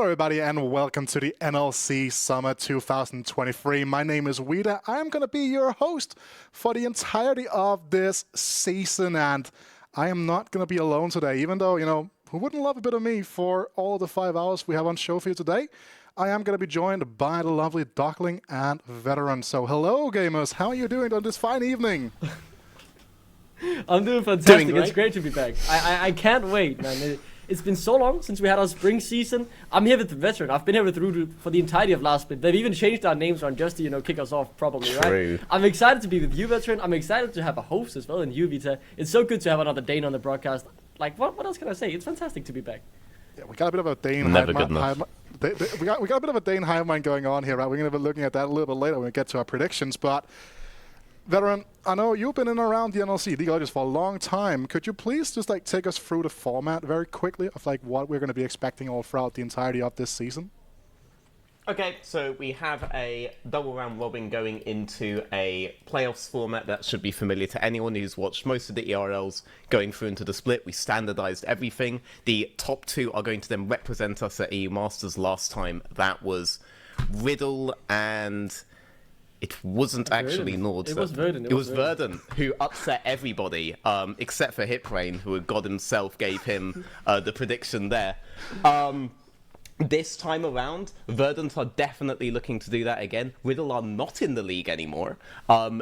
Hello everybody and welcome to the NLC Summer 2023. My name is Wida. I am going to be your host for the entirety of this season, and I am not going to be alone today, even though, who wouldn't love a bit of me for all of the 5 hours we have on show for you today. I am going to be joined by the lovely Dockling and Veteran. So hello gamers, how are you doing on this fine evening? I'm doing fantastic. It's great to be back. I can't wait, man. It's been so long since we had our spring season. I'm here with the Veteran. I've been here with Rudu for the entirety of last split. They've even changed our names around just to, kick us off properly, right? I'm excited to be with you, Veteran. I'm excited to have a host as well in you, Vita. It's so good to have another Dane on the broadcast. Like, what else can I say? It's fantastic to be back. Yeah, we got a bit of a Dane Never good enough. We got a bit of a Dane hive mind going on here, right? We're going to be looking at that a little bit later when we get to our predictions, but Veteran, I know you've been in and around the NLC League of Legends for a long time. Could you please just take us through the format very quickly of what we're going to be expecting all throughout the entirety of this season? Okay, so we have a double round robin going into a playoffs format that should be familiar to anyone who's watched most of the ERLs going through into the split. We standardized everything. The top two are going to then represent us at EU Masters. Last time that was Riddle and it wasn't actually Nord. It was Verdun. It was Verdun who upset everybody, except for Hiprain, who God himself gave him the prediction there. This time around, Verdant are definitely looking to do that again. Riddle are not in the league anymore.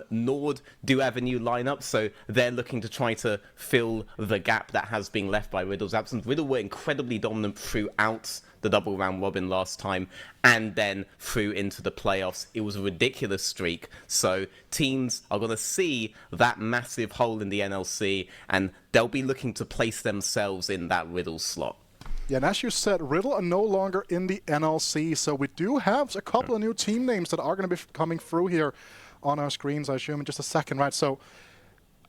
Nord do have a new lineup, so they're looking to try to fill the gap that has been left by Riddle's absence. Riddle were incredibly dominant throughout the double round robin last time, and then through into the playoffs. It was a ridiculous streak, so teams are going to see that massive hole in the NLC, and they'll be looking to place themselves in that Riddle slot. Yeah, and as you said, Riddle are no longer in the NLC, so we do have a couple of new team names that are going to be coming through here on our screens, I assume, in just a second, right? So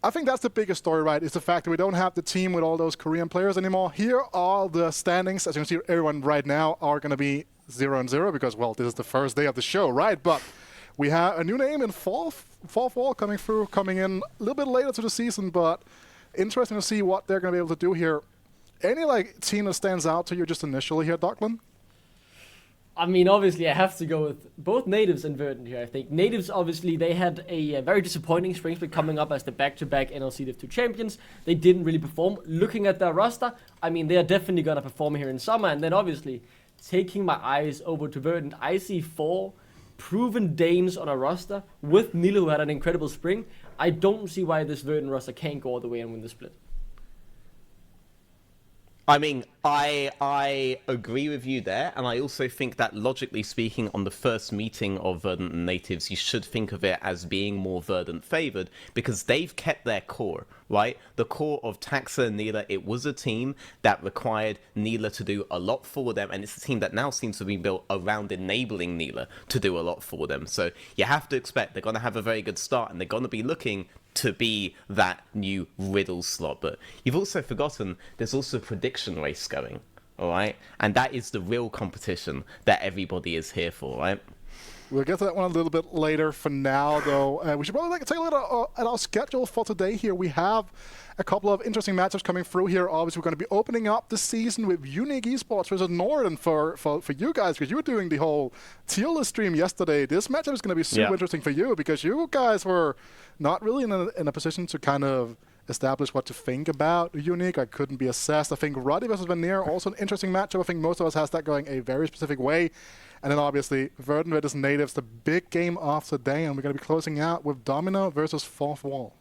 I think that's the biggest story, right, is the fact that we don't have the team with all those Korean players anymore. Here are the standings. As you can see, everyone right now are going to be 0-0 because, well, this is the first day of the show, right? But we have a new name in fourth wall coming in a little bit later to the season, but interesting to see what they're going to be able to do here. Any team that stands out to you just initially here, Dockland? I mean, obviously, I have to go with both Natives and Verdant here, I think. Natives, obviously, they had a very disappointing spring split coming up as the back-to-back NLC Div 2 champions. They didn't really perform. Looking at their roster, I mean, they are definitely going to perform here in summer. And then, obviously, taking my eyes over to Verdant, I see 4 proven Danes on a roster with Nilo, who had an incredible spring. I don't see why this Verdant roster can't go all the way and win the split. I mean, I agree with you there, and I also think that logically speaking, on the first meeting of Verdant and Natives, you should think of it as being more Verdant favoured, because they've kept their core, right? The core of Taxa and Neela, it was a team that required Neela to do a lot for them, and it's a team that now seems to be built around enabling Neela to do a lot for them. So you have to expect they're going to have a very good start, and they're going to be looking to be that new Riddle slot. But you've also forgotten there's also a prediction race going, all right? And that is the real competition that everybody is here for, right? We'll get to that one a little bit later. For now, though, we should probably take a look at our schedule for today here. We have a couple of interesting matchups coming through here. Obviously, we're going to be opening up the season with UniQ Esports versus Norden for you guys, because you were doing the whole tier list stream yesterday. This matchup is going to be super interesting for you, because you guys were not really in a position to kind of establish what to think about UniQ. I couldn't be assessed. I think Ruddy versus Veneer, also an interesting matchup. I think most of us has that going a very specific way. And then obviously, Verdant versus Natives, the big game of the day, and we're going to be closing out with Domino versus Fourth Wall.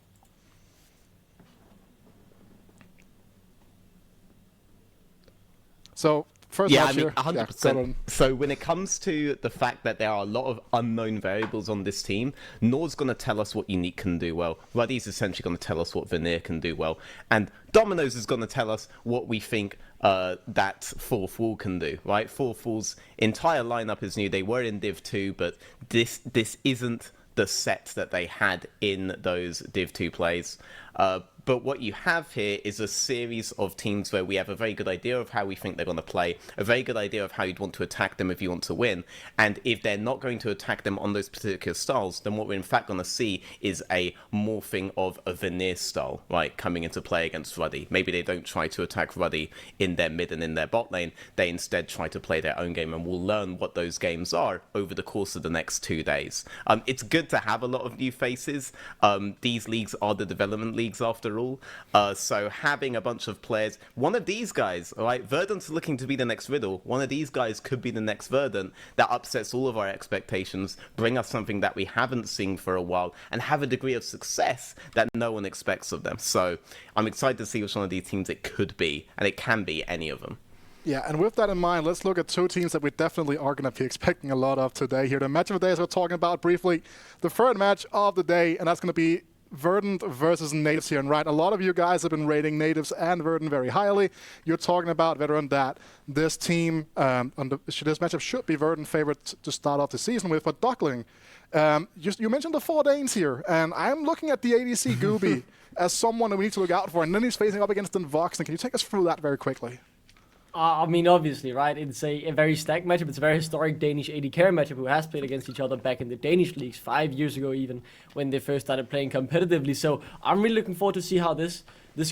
So, first yeah, match I mean, here. 100%. Yeah, so when it comes to the fact that there are a lot of unknown variables on this team, Nord's going to tell us what UniQ can do well. Ruddy's essentially going to tell us what Veneer can do well. And Domino's is going to tell us what we think that Fourth Wall can do, right? Fourth Wall's entire lineup is new. They were in Div 2, but this isn't the set that they had in those Div 2 plays. But what you have here is a series of teams where we have a very good idea of how we think they're going to play, a very good idea of how you'd want to attack them if you want to win. And if they're not going to attack them on those particular styles, then what we're in fact going to see is a morphing of a Veneer style, right, coming into play against Ruddy. Maybe they don't try to attack Ruddy in their mid and in their bot lane. They instead try to play their own game, and we'll learn what those games are over the course of the next 2 days. It's good to have a lot of new faces. These leagues are the development leagues after all. So having a bunch of players, one of these guys, all right, Verdant's looking to be the next Riddle. One of these guys could be the next Verdant. That upsets all of our expectations, bring us something that we haven't seen for a while, and have a degree of success that no one expects of them. So I'm excited to see which one of these teams it could be, and it can be any of them. Yeah, and with that in mind, let's look at two teams that we definitely are going to be expecting a lot of today here. The match of the day, as we're talking about briefly, the third match of the day, and that's going to be Verdant versus Natives here. And right, a lot of you guys have been rating Natives and Verdant very highly. You're talking about, Veteran, that this team, this matchup should be Verdant favorite to start off the season with. But Duckling, you mentioned the 4 Danes here, and I'm looking at the ADC Gooby as someone that we need to look out for. And then he's facing up against Vox. And can you take us through that very quickly? I mean, obviously, right? It's a very stacked matchup. It's a very historic Danish AD carry matchup who has played against each other back in the Danish leagues 5 years ago, even when they first started playing competitively. So I'm really looking forward to see how this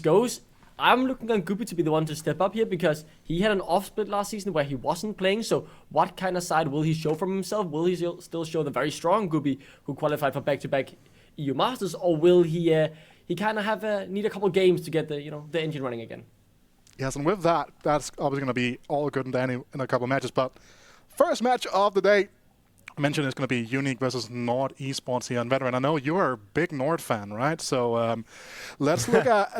goes. I'm looking on Guppy to be the one to step up here because he had an off split last season where he wasn't playing. So what kind of side will he show from himself? Will he still show the very strong Guppy who qualified for back-to-back EU Masters, or will he kind of need a couple games to get the engine running again? Yes, and with that, that's obviously going to be all good and dandy in a couple of matches. But first match of the day, I mentioned it's going to be UniQ versus Nord Esports here. And Veteran, I know you're a big Nord fan, right? So let's look at.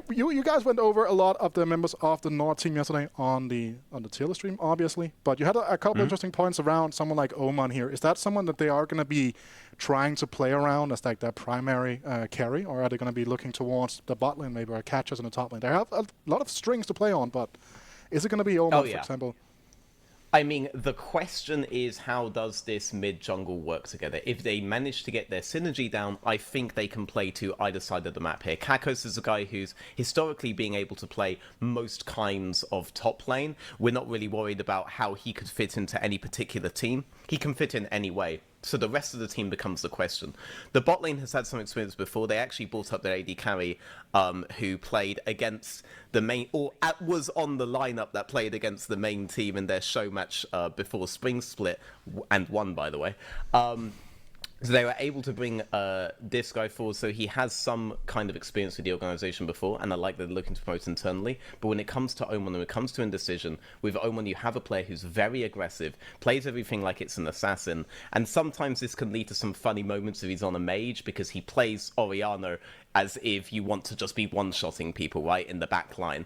You guys went over a lot of the members of the Nord team yesterday on the Taylor stream, obviously. But you had a couple interesting points around someone like Oman here. Is that someone that they are going to be trying to play around as like their primary carry, or are they going to be looking towards the bot lane maybe, or catchers in the top lane? They have a lot of strings to play on, but is it going to be Oman, for example? I mean, the question is, how does this mid-jungle work together? If they manage to get their synergy down, I think they can play to either side of the map here. Kakos is a guy who's historically being able to play most kinds of top lane. We're not really worried about how he could fit into any particular team. He can fit in any way. So the rest of the team becomes the question. The bot lane has had some experience before. They actually brought up their AD carry, who played against the main, or was on the lineup that played against the main team in their show match before Spring Split, and won, by the way. So they were able to bring this guy forward, so he has some kind of experience with the organization before, and I like that they're looking to promote internally. But when it comes to Oman, when it comes to Indecision, with Oman you have a player who's very aggressive, plays everything like it's an assassin, and sometimes this can lead to some funny moments if he's on a mage, because he plays Oriana as if you want to just be one-shotting people, right, in the back line.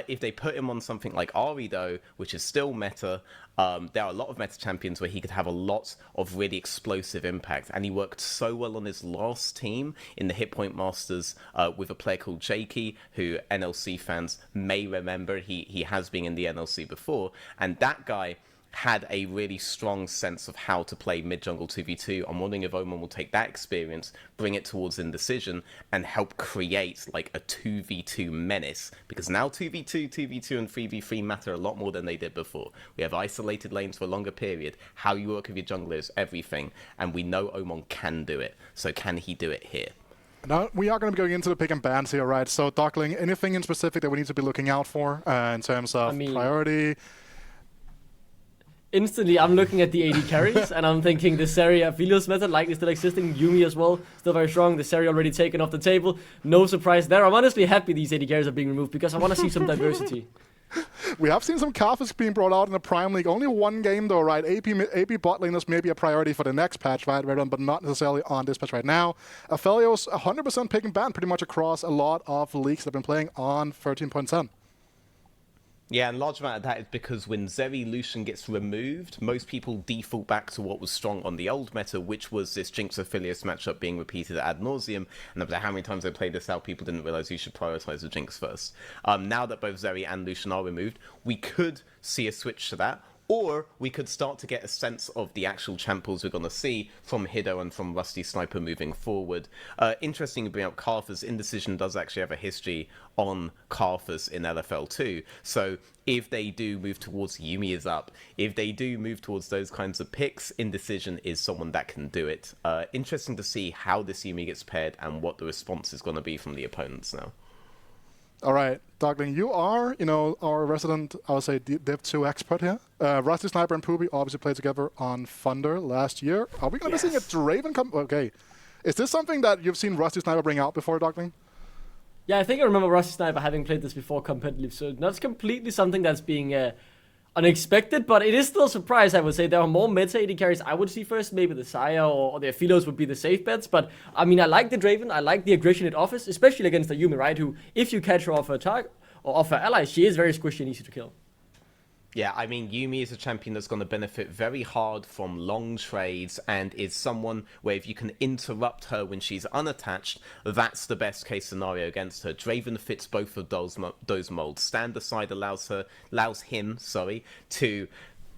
If they put him on something like Ari, though, which is still meta, there are a lot of meta champions where he could have a lot of really explosive impact, and he worked so well on his last team in the Hit Point Masters with a player called Jakey, who NLC fans may remember. He has been in the NLC before, and that guy had a really strong sense of how to play mid-jungle 2v2. I'm wondering if Oman will take that experience, bring it towards Indecision, and help create like a 2v2 menace. Because now 2v2, 2v2, and 3v3 matter a lot more than they did before. We have isolated lanes for a longer period. How you work with your jungler is everything. And we know Oman can do it. So can he do it here? Now, we are going to be going into the pick and bans here, right? So, Duckling, anything in specific that we need to be looking out for in terms of priority? Instantly, I'm looking at the AD carries, and I'm thinking the Saria Philios method likely still existing. Yumi as well, still very strong. The Saria already taken off the table. No surprise there. I'm honestly happy these AD carries are being removed because I want to see some diversity. We have seen some Kafis being brought out in the Prime League. Only one game, though, right? AP bot laners may be a priority for the next patch, right? But not necessarily on this patch right now. Aphelios, 100% pick and ban pretty much across a lot of leagues that have been playing on 13.10. Yeah, and large amount of that is because when Zeri Lucian gets removed, most people default back to what was strong on the old meta, which was this Jinx Aphelios matchup being repeated ad nauseum. And no matter how many times I played this out, people didn't realize you should prioritize the Jinx first. Now that both Zeri and Lucian are removed, we could see a switch to that. or we could start to get a sense of the actual champ pools we're going to see from Hiddo and from Rusty Sniper moving forward. Interesting to bring up Karthus. Indecision does actually have a history on Karthus in LFL 2, so if they do move towards Yuumi is up, if they do move towards those kinds of picks, Indecision is someone that can do it. Interesting to see how this Yuumi gets paired and what the response is going to be from the opponents now. All right, Darkling, you are, our resident, I would say, Div 2 expert here. Rusty Sniper and Poopy obviously played together on Thunder last year. Are we going to be seeing a Draven come? Okay. Is this something that you've seen Rusty Sniper bring out before, Darkling? Yeah, I think I remember Rusty Sniper having played this before competitively, so not completely something that's being unexpected, but it is still a surprise, I would say. There are more meta AD carries I would see first. Maybe the Saya or the Aphilos would be the safe bets, but I mean, I like the Draven, I like the aggression it offers, especially against the Yuumi, right, who, if you catch her off her target, or off her allies, she is very squishy and easy to kill. Yeah, I mean, Yuumi is a champion that's going to benefit very hard from long trades and is someone where if you can interrupt her when she's unattached, that's the best case scenario against her. Draven fits both of those molds. Stand aside allows him to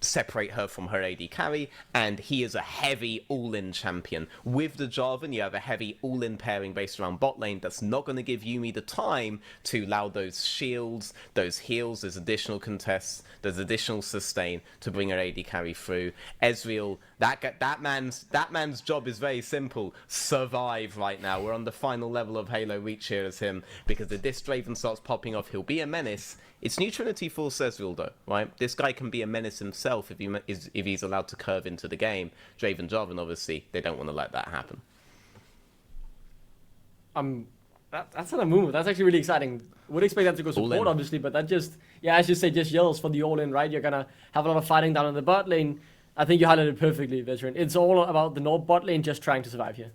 separate her from her AD carry, and he is a heavy all-in champion. With the Jarvan, you have a heavy all-in pairing based around bot lane that's not going to give Yuumi the time to allow those shields, those heals, there's additional contests, there's additional sustain to bring her AD carry through. Ezreal, that man's job is very simple. Survive right now. We're on the final level of Halo Reach here as him, because if this Draven starts popping off, he'll be a menace. It's Neutrality for Ezreal though, right? This guy can be a menace himself if he's allowed to curve into the game. Draven Jarvan, obviously, they don't want to let that happen. That's not a move. That's actually really exciting. Would expect that to go support, obviously, but that just, as you say, just yells for the all-in, right? You're gonna have a lot of fighting down in the bot lane. I think you highlighted it perfectly, Veteran. It's all about the North bot lane just trying to survive here.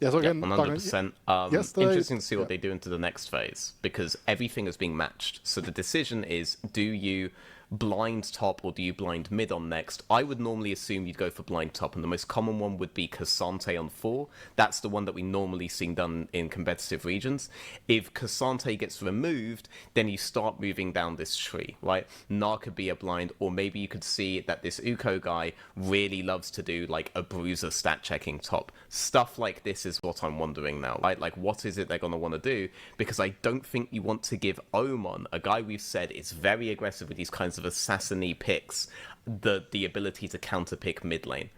Yeah, so again, 100%. Interesting to see what they do into the next phase, because everything is being matched. So the decision is, do you blind top or do you blind mid on next? I would normally assume you'd go for blind top, and the most common one would be Cassante on 4. That's the one that we normally see done in competitive regions. If Cassante gets removed, then you start moving down this tree, right? Gnar could be a blind, or maybe you could see that this Uko guy really loves to do like a bruiser stat checking top. Stuff like this is what I'm wondering now, right? Like, what is it they're going to want to do? Because I don't think you want to give Omen, a guy we've said is very aggressive with these kinds of assassin-y picks, the ability to counter pick mid lane.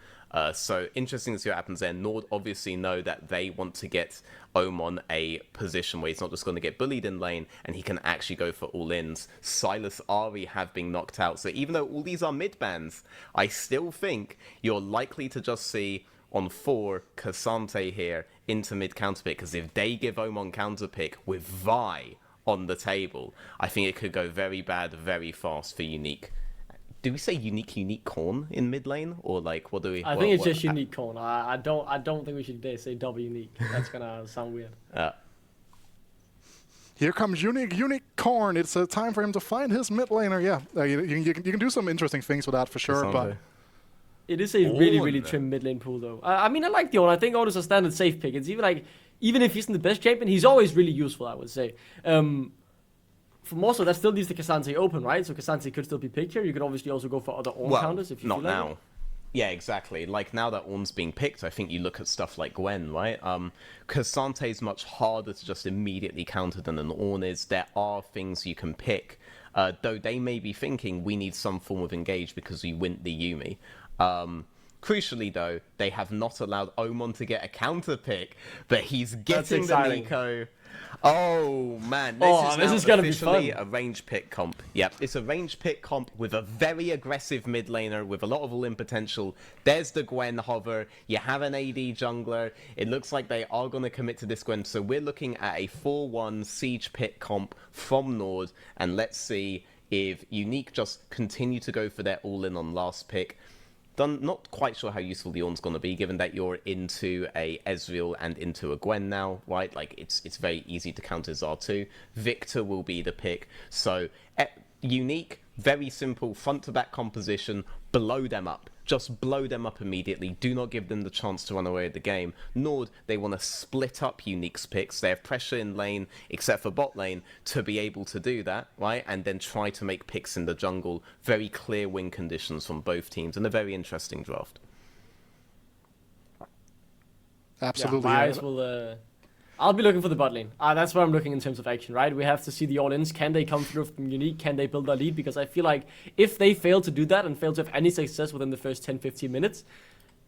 So interesting to see what happens there. Nord obviously know that they want to get Omen a position where he's not just going to get bullied in lane and he can actually go for all-ins. Silas, Ari have been knocked out. So even though all these are mid bans, I still think you're likely to just see on 4 Cassante here into mid counter pick, because if they give Omen counter pick with Vi on the table, I think it could go very bad very fast for UniQ. Do we say unique corn in mid lane, or like what do we? I think it's just unique corn. I don't think we should dare say double unique. That's gonna sound weird. Here comes unique corn. It's a time for him to find his mid laner. Yeah, you can do some interesting things with that for sure. But it is a really trim mid lane pool though. I mean, I like the Ornn. I think Ornn is a standard safe pick. It's even if he's not the best champion, he's always really useful, I would say. From also, that still leaves the Cassante open, right? So Cassante could still be picked here. You could obviously also go for other Ornn counters if you feel like not now. it. Yeah, exactly. Like, now that Ornn's being picked, I think you look at stuff like Gwen, right? Cassante's much harder to just immediately counter than an Ornn is. There are things you can pick, though they may be thinking we need some form of engage because we win the Yuumi. Crucially, though, they have not allowed Omen to get a counter pick, but he's getting the Nico. Oh, man. This is going to be fun. A range pick comp. Yep, it's a range pick comp with a very aggressive mid laner with a lot of all-in potential. There's the Gwen hover. You have an AD jungler. It looks like they are going to commit to this Gwen. So we're looking at a 4-1 siege pick comp from Nord. And let's see if UniQ just continue to go for their all-in on last pick. Not quite sure how useful the Ornn's going to be, given that you're into a Ezreal and into a Gwen now, right? Like, it's very easy to counter ZR2. Victor will be the pick. So, UniQ, very simple front-to-back composition, blow them up. just blow them up immediately. Do not give them the chance to run away with the game. Nord, they want to split up UniQ's picks. They have pressure in lane, except for bot lane, to be able to do that, right? And then try to make picks in the jungle. Very clear win conditions from both teams, and a very interesting draft. Absolutely. Yeah, my eyes will. I'll be looking for the bot lane. That's what I'm looking in terms of action, right? We have to see the all-ins. Can they come through from UniQ? Can they build a lead? Because I feel like if they fail to do that and fail to have any success within the first 10-15 minutes,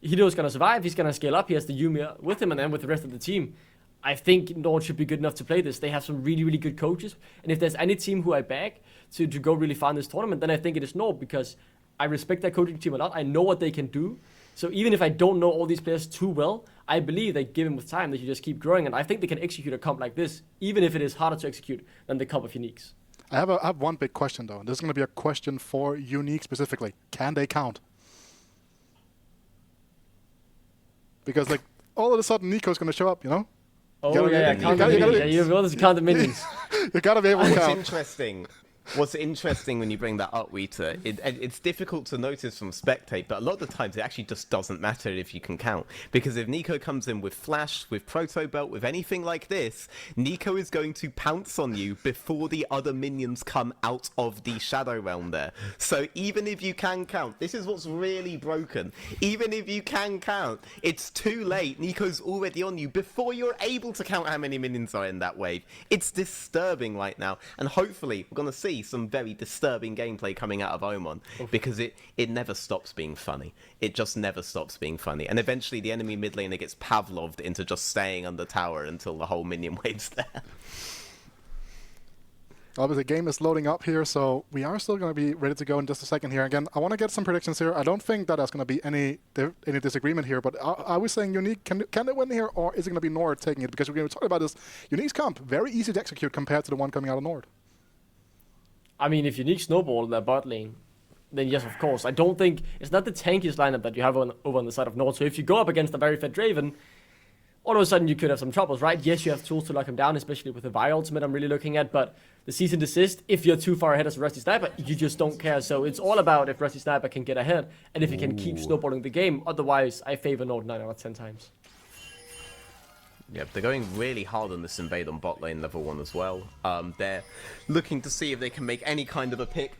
Hido's going to survive. He's going to scale up. He has the Yumi with him and then with the rest of the team. I think Nord should be good enough to play this. They have some really, really good coaches. And if there's any team who I back to go really far in this tournament, then I think it is Nord, because I respect that coaching team a lot. I know what they can do. So even if I don't know all these players too well, I believe that given with time, they should just keep growing. And I think they can execute a comp like this, even if it is harder to execute than the comp of UniQs. I have one big question, though. And this is going to be a question for UniQ specifically. Can they count? Because, like, all of a sudden, Nico's going to show up, you know? Oh, yeah, count the minions. Yeah, you're able to count the minions. You got to be able to count. What's interesting when you bring that up, Rita, it's difficult to notice from spectate, but a lot of the times it actually just doesn't matter if you can count. Because if Nico comes in with Flash, with Proto Belt, with anything like this, Nico is going to pounce on you before the other minions come out of the Shadow Realm there. So even if you can count, this is what's really broken. Even if you can count, it's too late. Nico's already on you before you're able to count how many minions are in that wave. It's disturbing right now, and hopefully we're going to see some very disturbing gameplay coming out of Omen, because it never stops being funny. It just never stops being funny. And eventually the enemy mid laner gets Pavloved into just staying under tower until the whole minion wave's there. Obviously, the game is loading up here, so we are still going to be ready to go in just a second here. Again, I want to get some predictions here. I don't think that there's going to be any disagreement here, but are we saying UniQ, can they win here, or is it going to be Nord taking it? Because we're going to talk about this. UniQ's comp, very easy to execute compared to the one coming out of Nord. I mean, if UniQ snowball their bot lane, then yes, of course. I don't think it's not the tankiest lineup that you have over on the side of Nord. So if you go up against a very fed Draven, all of a sudden you could have some troubles, right? Yes, you have tools to lock him down, especially with the Vi ultimate I'm really looking at, but the cease and desist, if you're too far ahead as a Rusty Sniper, you just don't care. So it's all about if Rusty Sniper can get ahead and if he can keep snowballing the game. Otherwise, I favor Nord 9 out of 10 times. Yep, they're going really hard on this invade on bot lane level 1 as well. They're looking to see if they can make any kind of a pick.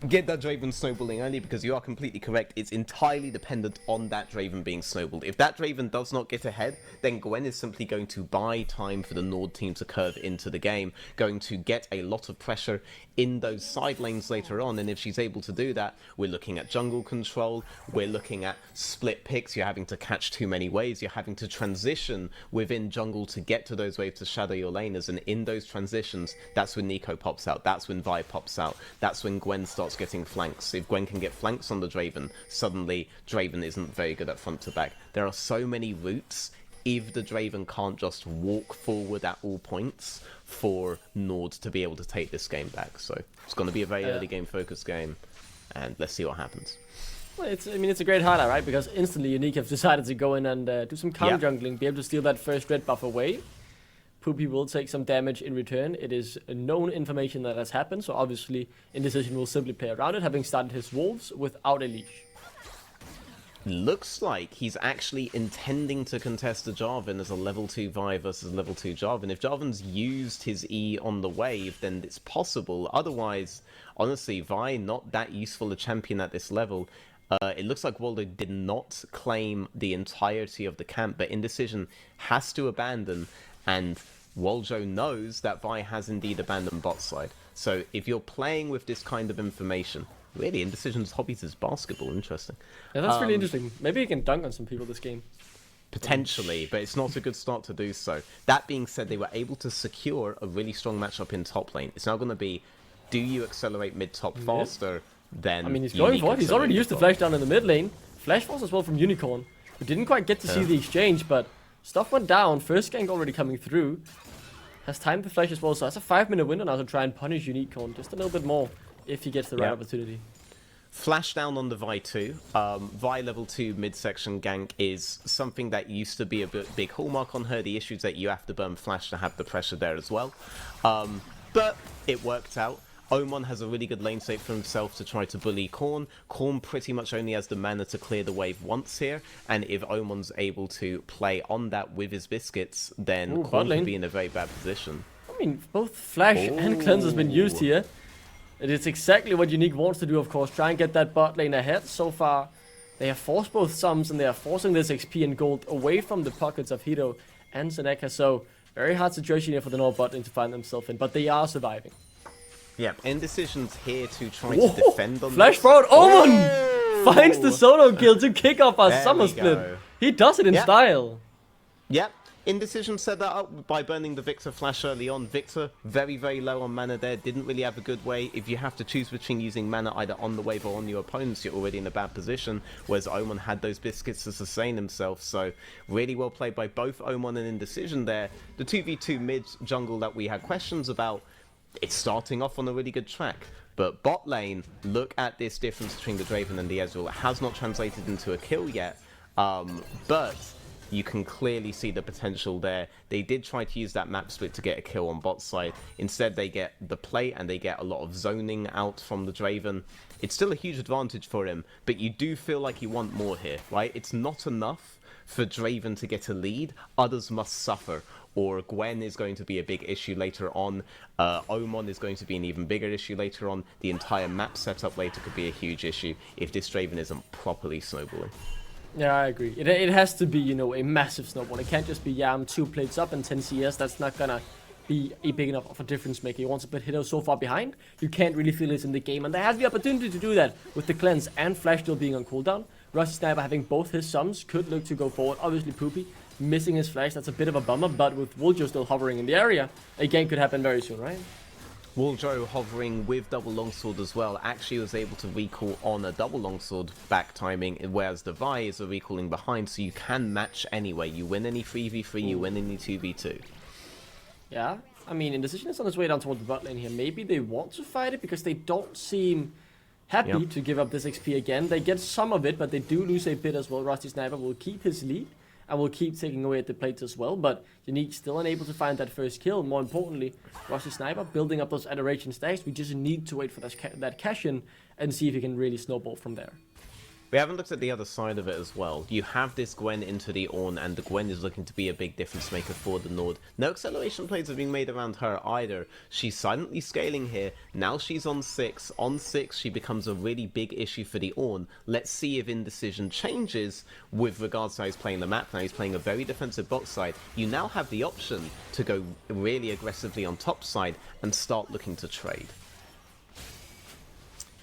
Get that Draven snowballing early, because you are completely correct. It's entirely dependent on that Draven being snowballed. If that Draven does not get ahead, then Gwen is simply going to buy time for the Nord team to curve into the game, going to get a lot of pressure in those side lanes later on, and if she's able to do that, we're looking at jungle control, we're looking at split picks, you're having to catch too many waves, you're having to transition within jungle to get to those waves to shadow your laners, and in those transitions, that's when Nico pops out, that's when Vi pops out, that's when Gwen starts getting flanks. If Gwen can get flanks on the Draven, suddenly Draven isn't very good at front to back. There are so many routes if the Draven can't just walk forward at all points for Nord to be able to take this game back. So it's going to be a very early game focused game, and let's see what happens. Well, it's a great highlight, right? Because instantly UniQ have decided to go in and do some counter jungling, be able to steal that first red buff away. Poopy will take some damage in return. It is known information that has happened, so obviously Indecision will simply play around it, having started his wolves without a leash. Looks like he's actually intending to contest the Jarvan as a level 2 Vi versus level 2 Jarvan. If Jarvan's used his E on the wave, then it's possible. Otherwise, honestly, Vi not that useful a champion at this level. It looks like Waldo did not claim the entirety of the camp, but Indecision has to abandon, and Waljo knows that Vi has indeed abandoned bot side. So if you're playing with this kind of information, really, Indecision's hobbies is basketball. Interesting. Yeah, that's really interesting. Maybe he can dunk on some people this game. Potentially, but it's not a good start to do so. That being said, they were able to secure a really strong matchup in top lane. It's now going to be, do you accelerate mid-top faster than... I mean, he's going for it. He's already used the flash down in the mid lane. Flash force as well from Unicorn. We didn't quite get to see the exchange, but stuff went down. First gank already coming through. Has timed the flash as well, so that's a 5-minute window now to try and punish Unicorn just a little bit more if he gets the right opportunity. Flash down on the Vi 2. Vi level 2 midsection gank is something that used to be a big hallmark on her. The issue is that you have to burn Flash to have the pressure there as well. But it worked out. Oman has a really good lane state for himself to try to bully Korn. Korn pretty much only has the mana to clear the wave once here, and if Oman's able to play on that with his biscuits, then Korn could be in a very bad position. I mean, both Flash and Cleanse has been used here. It is exactly what UniQ wants to do, of course. Try and get that bot lane ahead. So far, they have forced both sums, and they are forcing this XP and gold away from the pockets of Hito and Seneca. So, very hard situation here for the North bot lane to find themselves in, but they are surviving. Yep, Indecision's here to try to defend on Flash forward, Omen finds the solo kill to kick off our summer split. Go. He does it in style. Yep, Indecision set that up by burning the Victor Flash early on. Victor, very, very low on mana there, didn't really have a good way. If you have to choose between using mana either on the wave or on your opponents, you're already in a bad position, whereas Oman had those biscuits to sustain himself, so really well played by both Oman and Indecision there. The 2v2 mid jungle that we had questions about, it's starting off on a really good track. But bot lane, look at this difference between the Draven and the Ezreal. It has not translated into a kill yet, but you can clearly see the potential there. They did try to use that map split to get a kill on bot side. Instead, they get the play and they get a lot of zoning out from the Draven. It's still a huge advantage for him, but you do feel like you want more here, right? It's not enough for Draven to get a lead. Others must suffer. Or Gwen is going to be a big issue later on. Oman is going to be an even bigger issue later on. The entire map setup later could be a huge issue if this Draven isn't properly snowballing. Yeah, I agree. It has to be, you know, a massive snowball. It can't just be, yeah, I'm 2 plates up and 10 CS. That's not gonna be a big enough of a difference maker. You want to put Hito so far behind, you can't really feel it in the game. And they have the opportunity to do that with the Cleanse and Flash still being on cooldown. Rusty Sniper having both his sums could look to go forward. Obviously, Poopy missing his Flash. That's a bit of a bummer, but with Woljo still hovering in the area, a game could happen very soon, right? Woljo hovering with double longsword as well actually was able to recall on a double longsword back timing, whereas the Vi is a recalling behind, so you can match anyway. You win any 3v3, you win any 2v2. Yeah, I mean, Indecision is on his way down towards the bot lane here. Maybe they want to fight it because they don't seem happy to give up this XP again. They get some of it, but they do lose a bit as well. Rusty Sniper will keep his lead and will keep taking away at the plates as well, but UniQ still unable to find that first kill. More importantly, Rusty Sniper building up those adoration stacks. We just need to wait for that cash in and see if he can really snowball from there. We haven't looked at the other side of it as well. You have this Gwen into the Ornn, and the Gwen is looking to be a big difference maker for the Nord. No acceleration plays are being made around her either. She's silently scaling here. Now she's on 6. On 6, she becomes a really big issue for the Ornn. Let's see if Indecision changes with regards to how he's playing the map. Now he's playing a very defensive bot side. You now have the option to go really aggressively on top side and start looking to trade.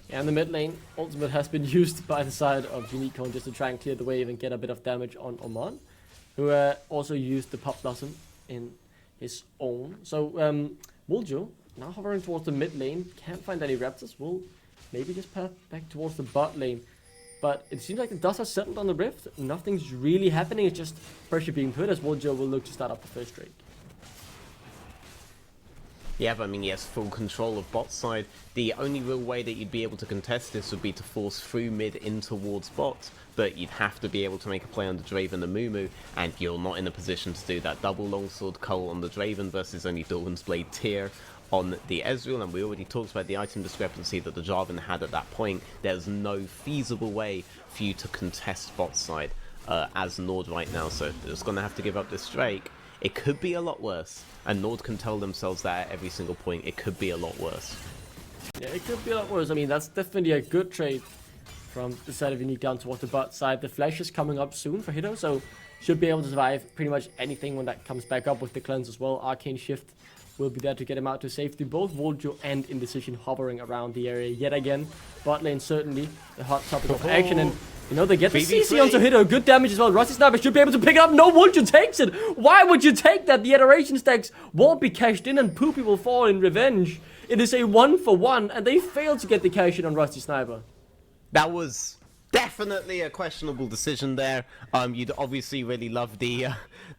Yeah, in the mid lane, Ultimate has been used by the side of UniQ just to try and clear the wave and get a bit of damage on Oman, who also used the Pop Blossom in his own. So, Woljo, now hovering towards the mid lane, can't find any Raptors, will maybe just path back towards the bot lane. But it seems like the dust has settled on the Rift, nothing's really happening, it's just pressure being put as Woljo will look to start up the first Drake. Yeah, but I mean, he has full control of bot side. The only real way that you'd be able to contest this would be to force through mid in towards bot, but you'd have to be able to make a play on the Draven and Mumu, and you're not in a position to do that. Double longsword cull on the Draven versus only Doran's Blade tier on the Ezreal, and we already talked about the item discrepancy that the Jarvan had at that point. There's no feasible way for you to contest bot side as Nord right now, so they're just going to have to give up this Drake. It could be a lot worse, and Nord can tell themselves that at every single point. It could be a lot worse. Yeah, it could be a lot worse. I mean, that's definitely a good trade from the side of UniQ down towards the bot side. The Flash is coming up soon for Hito, so should be able to survive pretty much anything when that comes back up with the Cleanse as well. Arcane Shift will be there to get him out to safety. Both Woljo and Indecision hovering around the area yet again. Bot lane certainly the hot topic of action, and you know, they get the CC onto Hito. Good damage as well. Rusty Sniper should be able to pick it up. No, Woljo takes it. Why would you take that? The adoration stacks won't be cashed in, and Poopy will fall in revenge. It is a 1-for-1, and they failed to get the cash in on Rusty Sniper. That was definitely a questionable decision there. You'd obviously really love the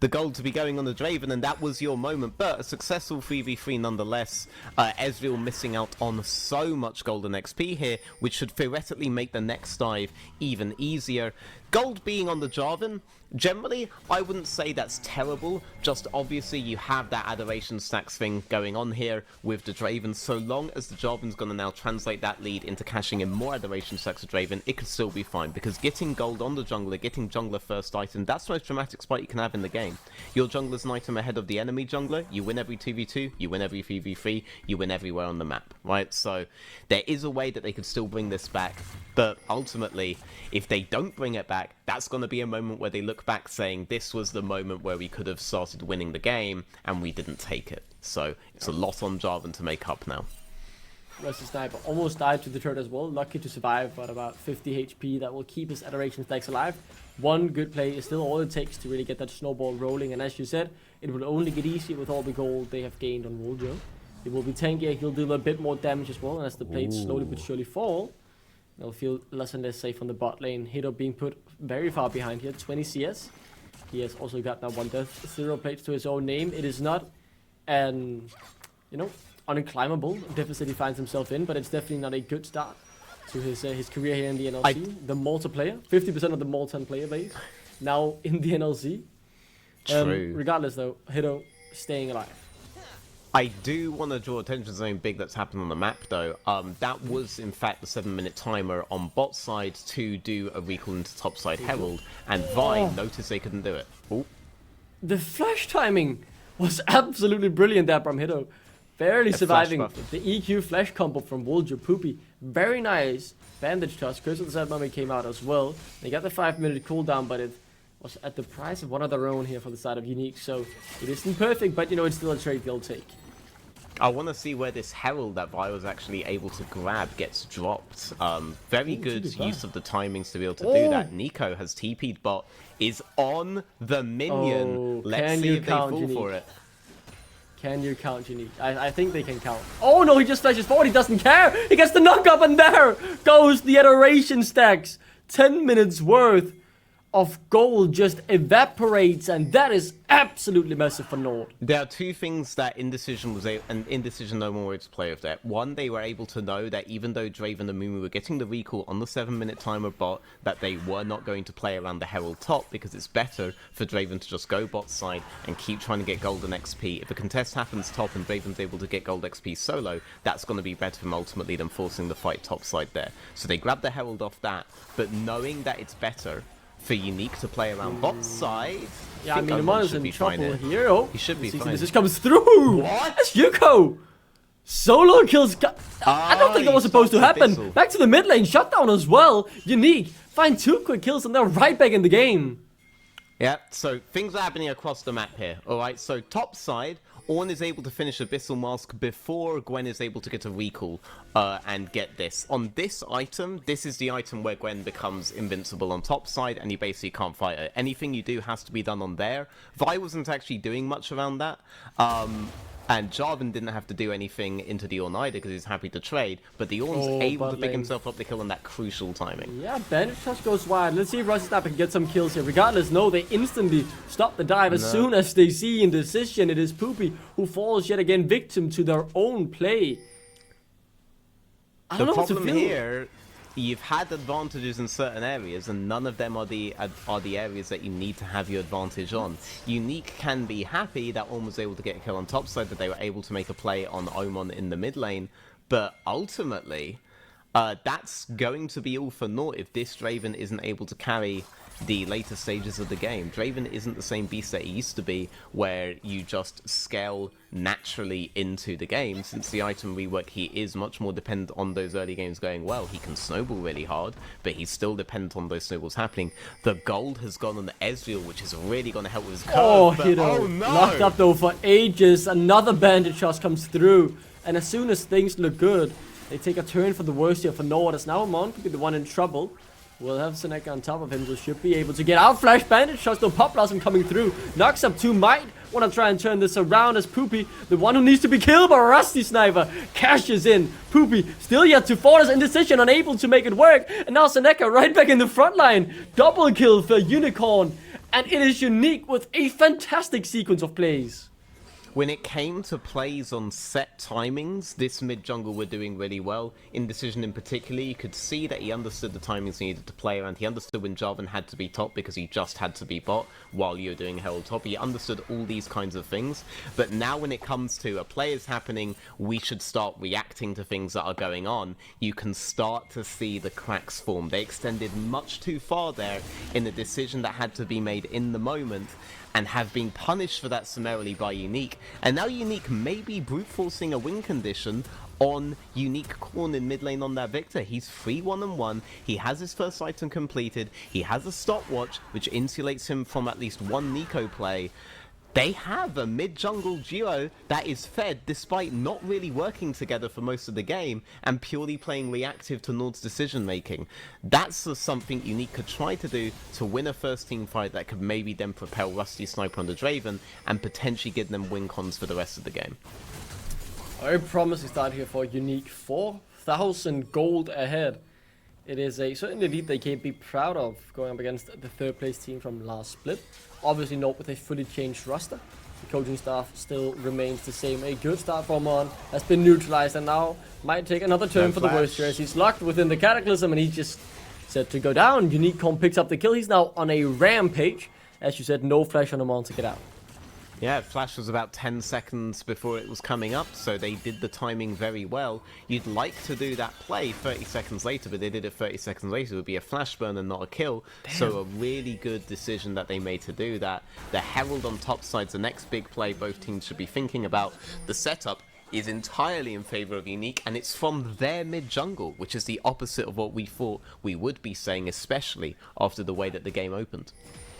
the gold to be going on the Draven, and that was your moment. But a successful 3v3 nonetheless. Ezreal missing out on so much golden XP here, which should theoretically make the next dive even easier. Gold being on the Jarvan, generally, I wouldn't say that's terrible. Just obviously you have that adoration stacks thing going on here with the Draven. So long as the Jarvan's going to now translate that lead into cashing in more adoration stacks with Draven, it could still be fine. Because getting gold on the jungler, getting jungler first item, that's the most dramatic spike you can have in the game. Your jungler's an item ahead of the enemy jungler, you win every 2v2, you win every 3v3, you win everywhere on the map, right? So there is a way that they could still bring this back. But ultimately, if they don't bring it back, that's going to be a moment where they look back saying, this was the moment where we could have started winning the game, and we didn't take it. So it's a lot on Jarvan to make up now. Rusty Sniper almost died to the turret as well. Lucky to survive, but about 50 HP. That will keep his adoration stacks alive. One good play is still all it takes to really get that snowball rolling. And as you said, it will only get easier with all the gold they have gained on Woljo. It will be tankier. He'll deal a bit more damage as well. And as the plates slowly but surely fall, they'll feel less and less safe on the bot lane. Hito being put very far behind here, 20 CS. He has also got now 1 death, 0 plates to his own name. It is not an, unclimbable deficit he finds himself in, but it's definitely not a good start to his career here in the NLC. The Malta player, 50% of the Maltan player base, now in the NLC. True. Regardless though, Hito staying alive. I do want to draw attention to something big that's happened on the map, though. That was, in fact, the 7-minute timer on bot side to do a recall into top side Herald, and Vine noticed they couldn't do it. Ooh. The flash timing was absolutely brilliant there from Hito. Barely surviving the EQ flash combo from Woljo Poopy. Very nice bandage toss. Curse of the Sad Mummy came out as well. They got the 5-minute cooldown, but it was at the price of one of their own here for the side of UniQ. So it isn't perfect, but it's still a trade they'll take. I want to see where this Herald that Vi was actually able to grab gets dropped. Very good use of the timings to be able to do that. Nico has TP'd bot, is on the minion. Let's see if they fall for it. Can you count UniQ? I think they can count. Oh no, he just flashes forward, he doesn't care! He gets the knock up, and there goes the adoration stacks! 10 minutes worth of gold just evaporates, and that is absolutely massive for Nord. There are two things that Indecision was and Indecision no more able to play with that. One, they were able to know that even though Draven and Mumu were getting the recall on the 7-minute timer bot, that they were not going to play around the Herald top, because it's better for Draven to just go bot side and keep trying to get golden XP. If a contest happens top and Draven's able to get gold XP solo, that's going to be better for him ultimately than forcing the fight top side there. So they grabbed the Herald off that, but knowing that it's better for UniQ to play around bot side. Yeah, I mean, Amon is in trouble here. Oh, he should be fine. This comes through. What? That's Yuko. Solo kills. I don't think that was supposed to happen. Back to the mid lane, shutdown as well. UniQ find 2 quick kills and they're right back in the game. Yeah, so things are happening across the map here. All right, so top side, Ornn is able to finish Abyssal Mask before Gwen is able to get a recall and get this. On this item, this is the item where Gwen becomes invincible on top side and you basically can't fight her. Anything you do has to be done on there. Vi wasn't actually doing much around that. And Jarvan didn't have to do anything into the Ornn either because he's happy to trade, but the Ornn's able to pick himself up the kill on that crucial timing. Yeah, bandage touch goes wide. Let's see if Rusty Sniper can get some kills here. Regardless, no, they instantly stop the dive as soon as they see Indecision. It is Poopy who falls yet again victim to their own play. I don't know what to feel. Here, you've had advantages in certain areas, and none of them are the areas that you need to have your advantage on. UniQ can be happy that Ornn was able to get a kill on top side, that they were able to make a play on Omen in the mid lane, but ultimately, that's going to be all for naught if this Draven isn't able to carry the later stages of the game. Draven isn't the same beast that he used to be, where you just scale naturally into the game. Since the item rework, he is much more dependent on those early games going well. He can snowball really hard, but he's still dependent on those snowballs happening. The gold has gone on the Ezreal, which is really going to help with his curve. Oh no! Locked up though for ages. Another bandage shot comes through, and as soon as things look good, they take a turn for the worst here for Nord, as now Amon could be the one in trouble. We'll have Seneca on top of him, so should be able to get out. Flash bandage shots, no Pop Blossom coming through. Knocks up 2 Might. Want to try and turn this around as Poopy, the one who needs to be killed by Rusty Sniper, cashes in. Poopy still yet to fall as Indecision, unable to make it work. And now Seneca right back in the front line. Double kill for Unicorn. And it is UniQ with a fantastic sequence of plays. When it came to plays on set timings, this mid-jungle were doing really well. Indecision in particular, you could see that he understood the timings he needed to play around. He understood when Jarvan had to be top because he just had to be bot while you were doing Herald top. He understood all these kinds of things. But now when it comes to a play is happening, we should start reacting to things that are going on. You can start to see the cracks form. They extended much too far there in the decision that had to be made in the moment, and have been punished for that summarily by UniQ. And now UniQ may be brute forcing a win condition on UniQ Corn in mid lane on that Victor. He's 3-1-1, he has his first item completed, he has a stopwatch which insulates him from at least one Nico play. They have a mid-jungle duo that is fed despite not really working together for most of the game and purely playing reactive to Nord's decision making. That's something UniQ could try to do to win a first team fight that could maybe then propel Rusty Sniper on the Draven and potentially give them win cons for the rest of the game. Very promising start here for UniQ. 4,000 gold ahead. It is a certainly lead they can't be proud of going up against the third place team from last split. Obviously not with a fully changed roster. The coaching staff still remains the same. A good start from On has been neutralized and now might take another turn for the worst here as he's locked within the Cataclysm and he's just set to go down. UniQ picks up the kill. He's now on a rampage. As you said, no flash on him on to get out. Yeah, Flash was about 10 seconds before it was coming up, so they did the timing very well. You'd like to do that play 30 seconds later, but they did it 30 seconds later. It would be a flash burn and not a kill. Damn. So a really good decision that they made to do that. The Herald on top side's the next big play both teams should be thinking about. The setup is entirely in favor of UniQ, and it's from their mid-jungle, which is the opposite of what we thought we would be saying, especially after the way that the game opened.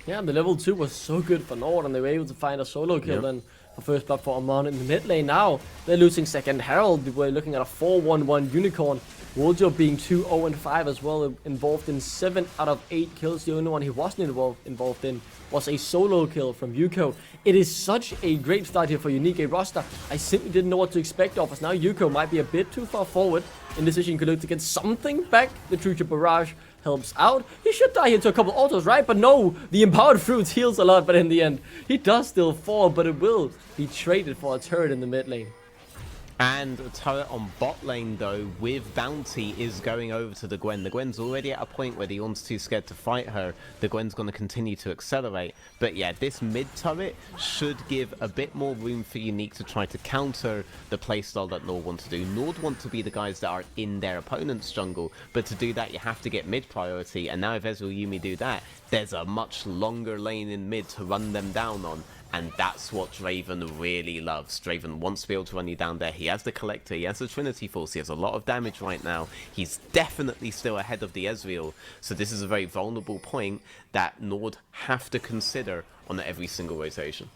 Yeah, the level 2 was so good for Nord, and they were able to find a solo kill then for first blood for Amon in the mid lane. Now, they're losing second Herald. We're looking at a 4-1-1 Unicorn. Wojo being 2-0-5 as well, involved in 7 out of 8 kills. The only one he wasn't involved in was a solo kill from Yuko. It is such a great start here for UniQ, a roster I simply didn't know what to expect of us. Now Yuko might be a bit too far forward. In decision, could look to get something back. The Trucha Barrage helps out. He should die into a couple autos, right? But no, the Empowered Fruits heals a lot, but in the end, he does still fall, but it will be traded for a turret in the mid lane. And a turret on bot lane, though, with Bounty, is going over to the Gwen. The Gwen's already at a point where the Ornn's too scared to fight her. The Gwen's going to continue to accelerate. But yeah, this mid turret should give a bit more room for UniQ to try to counter the playstyle that Nord want to do. Nord want to be the guys that are in their opponent's jungle, but to do that, you have to get mid priority. And now if Ezreal Yuumi do that, there's a much longer lane in mid to run them down on. And that's what Draven really loves. Draven wants to be able to run you down there. He has the Collector, he has the Trinity Force, he has a lot of damage right now. He's definitely still ahead of the Ezreal. So this is a very vulnerable point that Nord have to consider on every single rotation.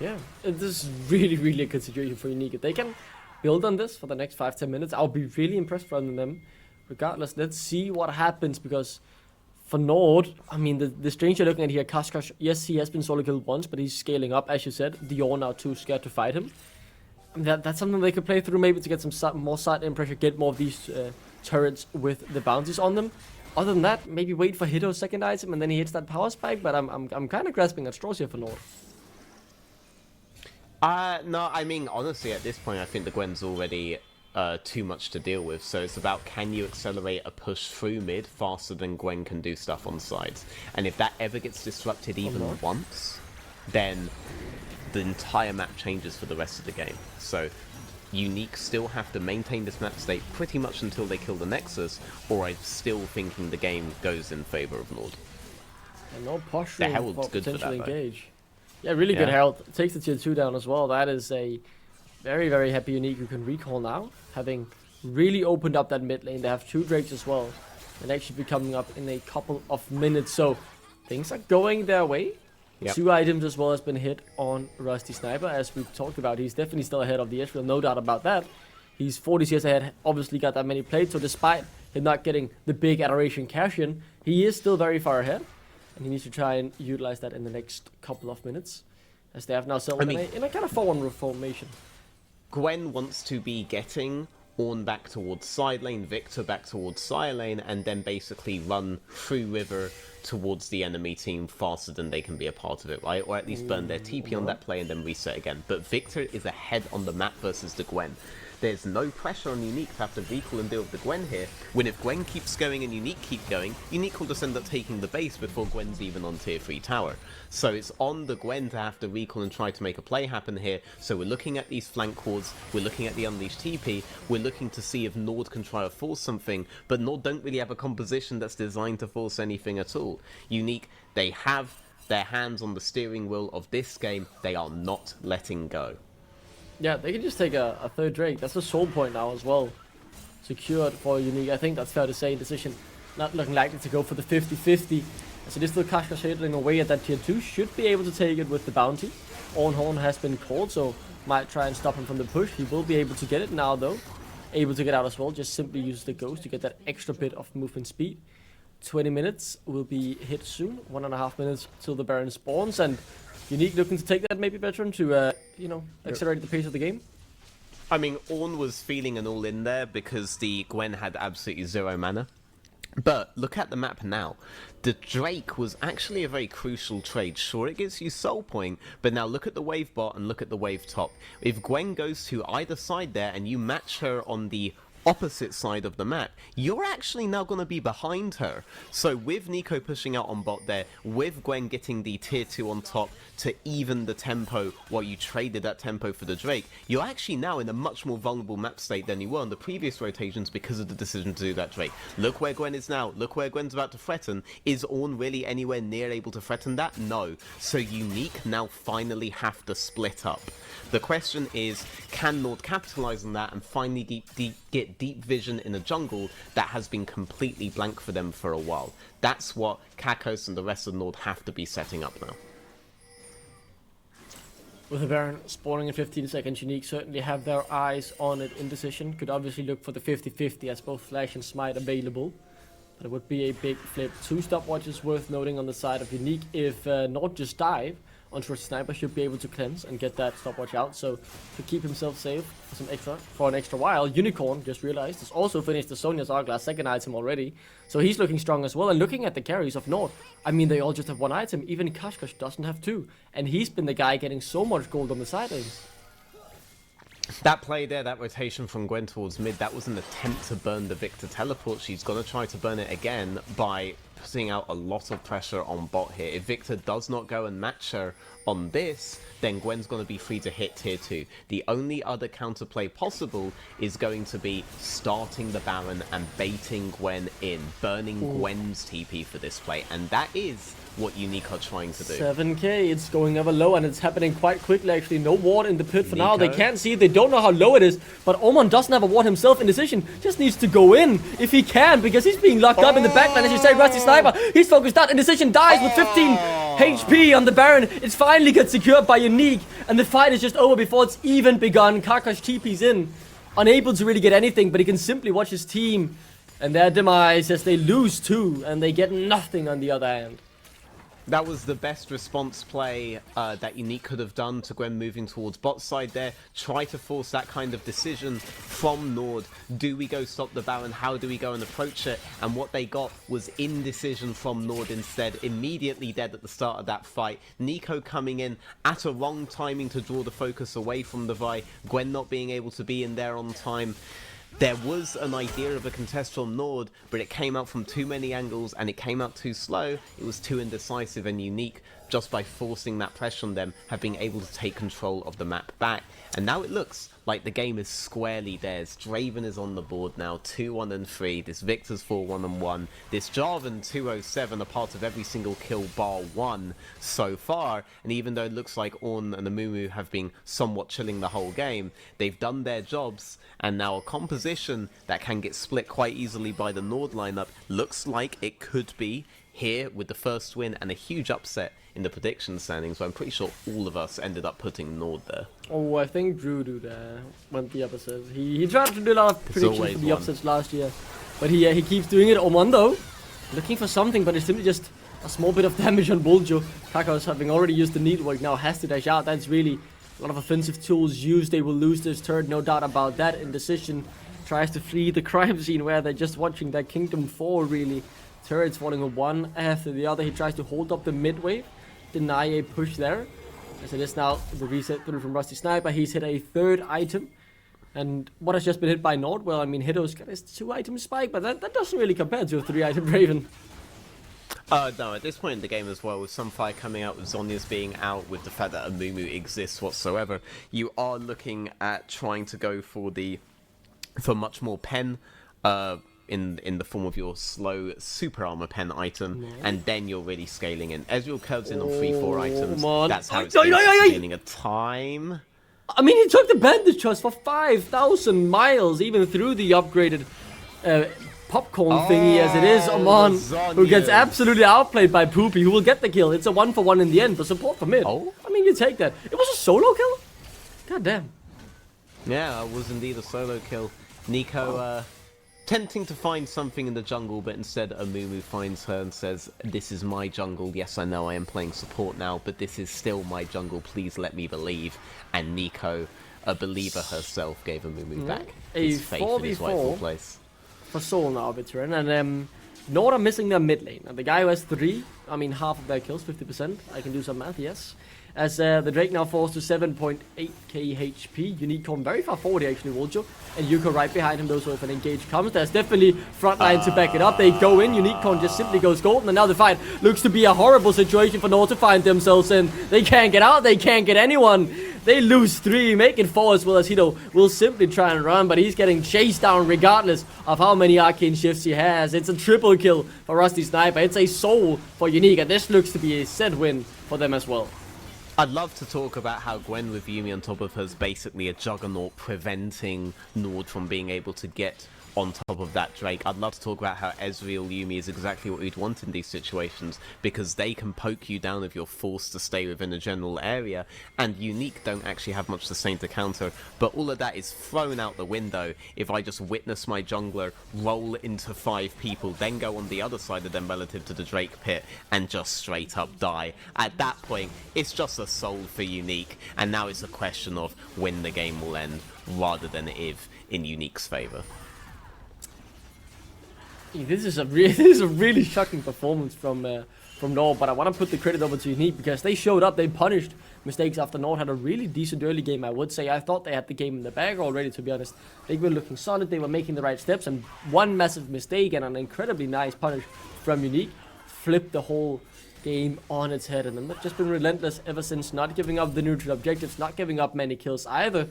Yeah, this is really a good situation for UniQ. If they can build on this for the next 5-10 minutes, I'll be really impressed from them. Regardless, let's see what happens, because for Nord, I mean, the stranger looking at here, Kashkash, yes, he has been solo killed once, but he's scaling up, as you said. Dior now too scared to fight him. That's something they could play through, maybe to get some more side-in pressure, get more of these turrets with the bounties on them. Other than that, maybe wait for Hito's second item, and then he hits that power spike, but I'm kind of grasping at straws here for Nord. No, I mean, honestly, at this point, I think the Gwen's already too much to deal with, so it's about, can you accelerate a push through mid faster than Gwen can do stuff on sides? And if that ever gets disrupted even once, then the entire map changes for the rest of the game. So UniQ still have to maintain this map state pretty much until they kill the Nexus, or I'm still thinking the game goes in favor of Nord. And no posturing for potential engage. Yeah, really good Herald. Takes the tier 2 down as well. That is a very happy UniQ who can recall now, having really opened up that mid lane. They have 2 Drakes as well, and actually be coming up in a couple of minutes. So things are going their way. 2 items as well has been hit on Rusty Sniper, as we've talked about. He's definitely still ahead of the Ezreal, no doubt about that. He's 40 CS ahead, obviously got that many plates, so despite him not getting the big Adoration cash-in, he is still very far ahead, and he needs to try and utilize that in the next couple of minutes, as they have now settled in a kind of 4-1 formation. Gwen wants to be getting Ornn back towards side lane, Victor back towards side lane, and then basically run through river towards the enemy team faster than they can be a part of it, right? Or at least burn their TP on that play and then reset again. But Victor is ahead on the map versus the Gwen. There's no pressure on UniQ to have to recall and deal with the Gwen here, when if Gwen keeps going and UniQ keep going, UniQ will just end up taking the base before Gwen's even on tier 3 tower. So it's on the Gwen to have to recall and try to make a play happen here. So we're looking at these flank wards, we're looking at the Unleashed TP, we're looking to see if Nord can try to force something, but Nord don't really have a composition that's designed to force anything at all. UniQ, they have their hands on the steering wheel of this game, they are not letting go. Yeah, they can just take a third Drake. That's a soul point now as well. Secured for UniQ. I think that's fair to say. Decision not looking likely to go for the 50-50. As it is still Kashka shading away at that tier 2. Should be able to take it with the bounty. Ornn has been called, so might try and stop him from the push. He will be able to get it now though. Able to get out as well. Just simply use the ghost to get that extra bit of movement speed. 20 minutes will be hit soon. 1.5 minutes till the Baron spawns, and UniQ looking to take that maybe veteran to, accelerate the pace of the game. I mean, Ornn was feeling an all-in there because the Gwen had absolutely 0 mana. But look at the map now. The Drake was actually a very crucial trade. Sure, it gives you soul point, but now look at the wave bot and look at the wave top. If Gwen goes to either side there and you match her on the opposite side of the map, you're actually now going to be behind her. So with Nico pushing out on bot there, with Gwen getting the tier 2 on top to even the tempo while you traded that tempo for the Drake, you're actually now in a much more vulnerable map state than you were in the previous rotations because of the decision to do that Drake. Look where Gwen is now, look where Gwen's about to threaten. Is Ornn really anywhere near able to threaten that? No. So UniQ now finally have to split up. The question is, can Nord capitalize on that and finally get deep vision in a jungle that has been completely blank for them for a while? That's what Kakos and the rest of Nord have to be setting up now. With the Baron spawning in 15 seconds, UniQ certainly have their eyes on it. Indecision could obviously look for the 50-50 as both Flash and Smite available. But it would be a big flip. 2 stopwatches worth noting on the side of UniQ. If Nord just dive onto a sniper, should be able to cleanse and get that stopwatch out. So to keep himself safe for an extra while. Unicorn, just realized, has also finished the Sonya's Hourglass second item already. So he's looking strong as well. And looking at the carries of Nord, I mean, they all just have 1 item. Even Kashkash doesn't have 2. And he's been the guy getting so much gold on the side lanes. That play there, that rotation from Gwen towards mid, that was an attempt to burn the Victor teleport. She's going to try to burn it again by putting out a lot of pressure on bot here. If Victor does not go and match her on this, then Gwen's going to be free to hit tier 2. The only other counterplay possible is going to be starting the Baron and baiting Gwen in, burning Gwen's TP for this play, and that is what UniQ are trying to do. 7k, it's going ever low, and it's happening quite quickly actually. No ward in the pit for now. They can't see it, they don't know how low it is, but Oman doesn't have a ward himself. Indecision just needs to go in if he can, because he's being locked up in the backline. As you say, Rusty Sniper, he's focused out. Indecision dies with 15 HP on the Baron. It's finally gets secured by UniQ, and the fight is just over before it's even begun. Kakash TP's in, unable to really get anything, but he can simply watch his team and their demise as they lose 2 and they get nothing on the other hand. That was the best response play that UniQ could have done to Gwen moving towards bot side there. Try to force that kind of decision from Nord. Do we go stop the Baron? How do we go and approach it? And what they got was indecision from Nord instead. Immediately dead at the start of that fight. Nico coming in at a wrong timing to draw the focus away from the Vi. Gwen not being able to be in there on time. There was an idea of a contest from Nord, but it came out from too many angles and it came out too slow. It was too indecisive, and UniQ, just by forcing that pressure on them, have been able to take control of the map back. And now it looks like the game is squarely theirs. Draven is on the board now, 2-1 and 3. This Victor's 4-1 and 1. This Jarvan 207 a part of every single kill bar 1 so far. And even though it looks like Ornn and the Mumu have been somewhat chilling the whole game, they've done their jobs. And now a composition that can get split quite easily by the Nord lineup looks like it could be here with the first win and a huge upset in the prediction standings. So I'm pretty sure all of us ended up putting Nord there. Oh, I think Drew went the opposite. He tried to do a lot of predictions for the upsets last year, but he keeps doing it. Oman though, looking for something, but it's simply just a small bit of damage on Buljo. Kakos, having already used the needwork, now has to dash out. That's really a lot of offensive tools used. They will lose this turret, no doubt about that. Indecision tries to flee the crime scene where they're just watching their kingdom fall, really. Turrets falling on one after the other. He tries to hold up the mid wave, deny a push there. As it is now the reset through from Rusty Sniper. He's hit a third item. And what has just been hit by Nord? Well, I mean, Hido's got his 2-item spike, but that doesn't really compare to a 3-item Raven. No, at this point in the game as well, with Sunfire coming out, with Zhonya's being out, with the fact that a Mumu exists whatsoever, you are looking at trying to go for much more pen, in the form of your slow super armor pen item, and then you're really scaling in. Ezreal curves in on 3-4 items. That's how it's scaling a time. I mean, he took the bandage trust for 5,000 miles, even through the upgraded popcorn thingy as it is. Amon, who gets absolutely outplayed by Poopy, who will get the kill. It's a 1-for-1 in the end, but support for mid. I mean, you take that. It was a solo kill? God damn. Yeah, it was indeed a solo kill. Nico, tempting to find something in the jungle, but instead Amumu finds her and says, "This is my jungle. Yes, I know I am playing support now, but this is still my jungle. Please let me believe." And Nico, a believer herself, gave Amumu back his faith in his rightful place. For Soul now, veteran, and Nord are missing their mid lane. And the guy who has 3, I mean half of their kills, 50%. I can do some math, yes. As the Drake now falls to 7.8k HP. UniQ very far forward here, actually, Woljo. And Yuko right behind him, those with an engage comes. There's definitely front line to back it up. They go in, UniQ just simply goes golden. And now the fight looks to be a horrible situation for Nord to find themselves in. They can't get out, they can't get anyone. They lose 3, make it 4 as well, as Hido will simply try and run, but he's getting chased down regardless of how many arcane shifts he has. It's a triple kill for Rusty Sniper. It's a soul for UniQ, and this looks to be a set win for them as well. I'd love to talk about how Gwen with Yuumi on top of her is basically a juggernaut, preventing Nord from being able to get on top of that Drake. I'd love to talk about how Ezreal Yuumi is exactly what we'd want in these situations, because they can poke you down if you're forced to stay within a general area, and UniQ don't actually have much the same to counter, but all of that is thrown out the window if I just witness my jungler roll into 5 people, then go on the other side of them relative to the Drake pit, and just straight up die. At that point, it's just a soul for UniQ, and now it's a question of when the game will end, rather than if in UniQ's favour. This is a really shocking performance from Nord, but I want to put the credit over to UniQ because they showed up, they punished mistakes after Nord had a really decent early game, I would say. I thought they had the game in the bag already, to be honest. They were looking solid, they were making the right steps, and one massive mistake and an incredibly nice punish from UniQ flipped the whole game on its head, and they've just been relentless ever since, not giving up the neutral objectives, not giving up many kills either.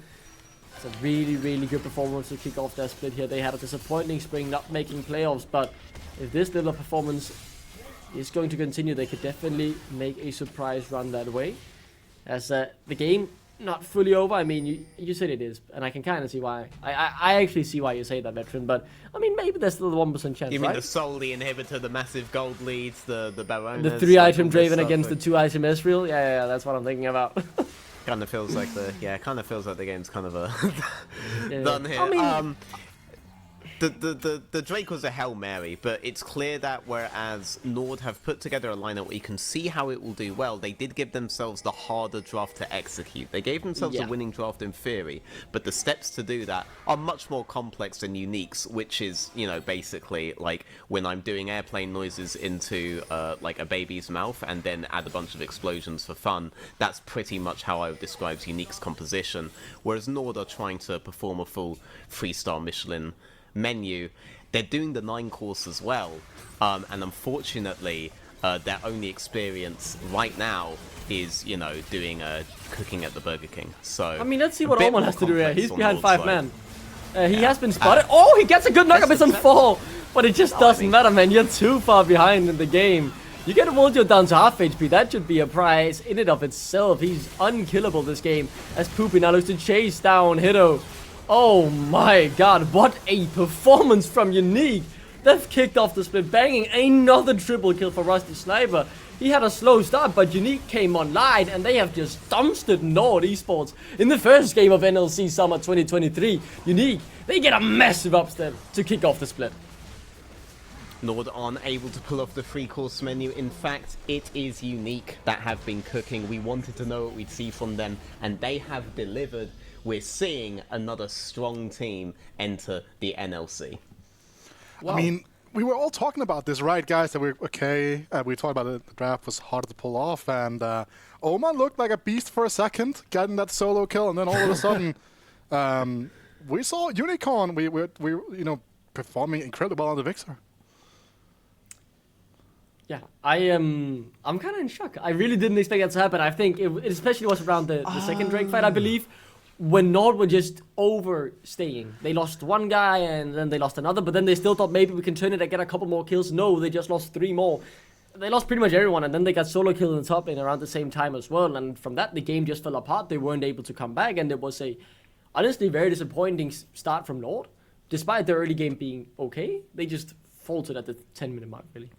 It's a really, really good performance to kick off their split here. They had a disappointing spring, not making playoffs, but if this level of performance is going to continue, they could definitely make a surprise run that way. As the game not fully over, I mean, you said it is, and I can kind of see why. I actually see why you say that, veteran, but I mean, maybe there's still a 1% chance, You mean right? the Soul, the inhibitor, the massive gold leads, the Baronas... The 3-item Draven against the 2-item Ezreal? Yeah, that's what I'm thinking about. Kind of feels like the game's kind of done here. I mean, The Drake was a Hail Mary, but it's clear that whereas Nord have put together a lineup where you can see how it will do well, they did give themselves the harder draft to execute. They gave themselves a winning draft in theory, but the steps to do that are much more complex than UniQ's, which is, you know, basically like when I'm doing airplane noises into like a baby's mouth and then add a bunch of explosions for fun. That's pretty much how I would describe UniQ's composition, whereas Nord are trying to perform a full 3-star Michelin menu. They're doing the 9 course as well, and unfortunately their only experience right now is, you know, doing cooking at the Burger King. So I mean, let's see what bit Oman more has to do here. complex He's on behind Nord's 5 man. side. He has been spotted. Oh, he gets a good knockup. It's on 4, but it just doesn't matter, man. You're too far behind in the game. You get Woljo down to half HP. That should be a prize in and of itself. He's unkillable this game, as Poopy now looks to chase down Hido. Oh my god, what a performance from UniQ. They've kicked off the split, banging another triple kill for Rusty Sniper. He had a slow start, but UniQ came online, and they have just dumpstered Nord Esports in the first game of NLC Summer 2023. UniQ, they get a massive upstep to kick off the split. Nord aren't able to pull off the 3-course menu. In fact, it is UniQ that have been cooking. We wanted to know what we'd see from them, and they have delivered. We're seeing another strong team enter the NLC. Wow. I mean, we were all talking about this, right, guys? That we're okay. We talked about it. The draft was harder to pull off, and Oman looked like a beast for a second, getting that solo kill, and then all of a sudden, we saw Unicorn. We performing incredibly well on the Vixer. Yeah, I'm kind of in shock. I really didn't expect that to happen. I think it especially was around the second Drake fight, I believe, when Nord were just overstaying. They lost one guy and then they lost another, but then they still thought maybe we can turn it and get a couple more kills. No, they just lost 3 more. They lost pretty much everyone, and then they got solo killed in the top lane around the same time as well. And from that, the game just fell apart. They weren't able to come back, and it was a honestly very disappointing start from Nord. Despite their early game being okay, they just faltered at the 10-minute mark, really.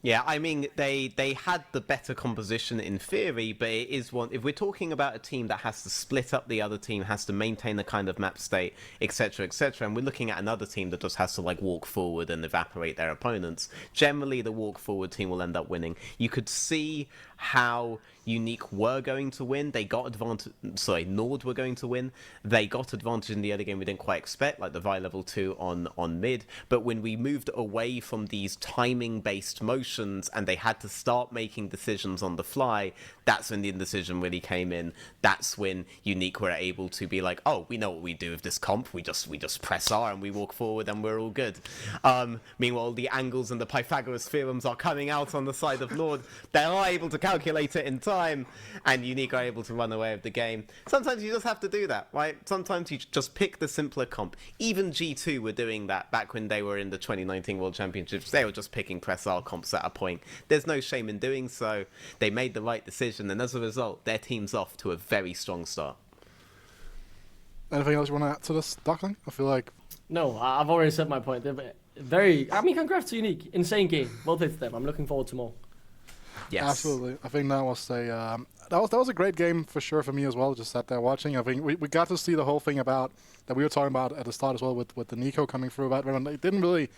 Yeah, I mean, they had the better composition in theory, but it is one. If we're talking about a team that has to split up the other team, has to maintain the kind of map state, etc., and we're looking at another team that just has to like walk forward and evaporate their opponents. Generally, the walk forward team will end up winning. You could see how UniQ were going to win. They got advantage. Sorry, Nord were going to win. They got advantage in the early game we didn't quite expect, like the Vi level 2 on mid. But when we moved away from these timing-based motions and they had to start making decisions on the fly, that's when the indecision really came in. That's when UniQ were able to be like, oh, we know what we do with this comp. We just press R and we walk forward and we're all good. Meanwhile, the angles and the Pythagoras theorems are coming out on the side of Nord. They are able to calculate it in time, and UniQ are able to run away with the game. Sometimes you just have to do that, right? Sometimes you just pick the simpler comp. Even G2 were doing that back when they were in the 2019 World Championships. They were just picking press R comps at a point. There's no shame in doing so. They made the right decision, and as a result, their team's off to a very strong start. Anything else you want to add to this, Duckling? I feel like... No, I've already said my point. Congrats to UniQ. Insane game. Well played to them. I'm looking forward to more. Yes. Absolutely. I think that was a great game for sure for me as well. Just sat there watching. I think we got to see the whole thing about that we were talking about at the start as well with the Nico coming through. But it didn't really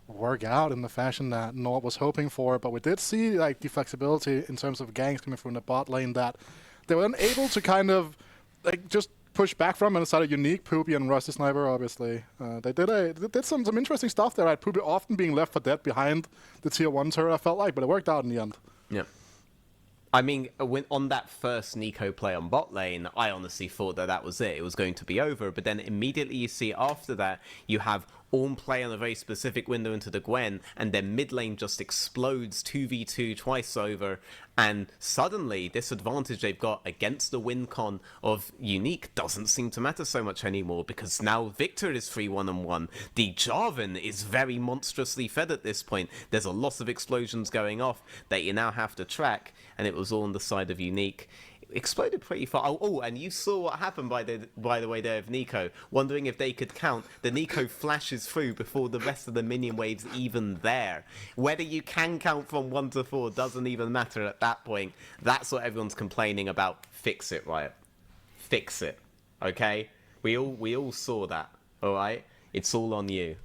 work out in the fashion that Nord was hoping for. But we did see like the flexibility in terms of ganks coming from the bot lane that they were unable to kind of like just push back from. And inside of UniQ, Poopy and Rusty Sniper, obviously, they did some interesting stuff there. Right, Poopy often being left for dead behind the tier 1 turret. I felt like, but it worked out in the end. Yeah. I mean, when on that first Nico play on bot lane, I honestly thought that was it. It was going to be over. But then immediately you see after that, you have Ornn play on a very specific window into the Gwen, and then mid lane just explodes 2v2 twice over. And suddenly, this advantage they've got against the win con of UniQ doesn't seem to matter so much anymore, because now Victor is free 1-on-1. The Jarvan is very monstrously fed at this point. There's a lot of explosions going off that you now have to track, and it was all on the side of UniQ. Exploded pretty far. Oh, and you saw what happened by the way there of Nico. Wondering if they could count. The Nico flashes through before the rest of the minion wave's even there. Whether you can count from 1 to 4 doesn't even matter at that point. That's what everyone's complaining about. Fix it, Riot. Fix it. Okay? We all saw that. All right? It's all on you.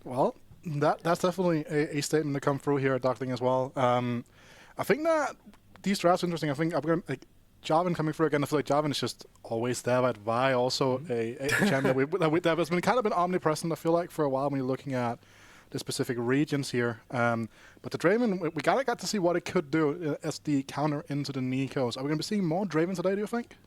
Well, that's definitely a statement to come through here at Duckling as well. I think that these drafts are interesting. I think I'm going like Jarvan coming through again. I feel like Jarvan is just always there. But Vi also a champion that has been kind of been omnipresent. I feel like for a while when you're looking at the specific regions here. But the Draven, we kind of got to see what it could do as the counter into the Nikos. Are we going to be seeing more Draven today? Do you think?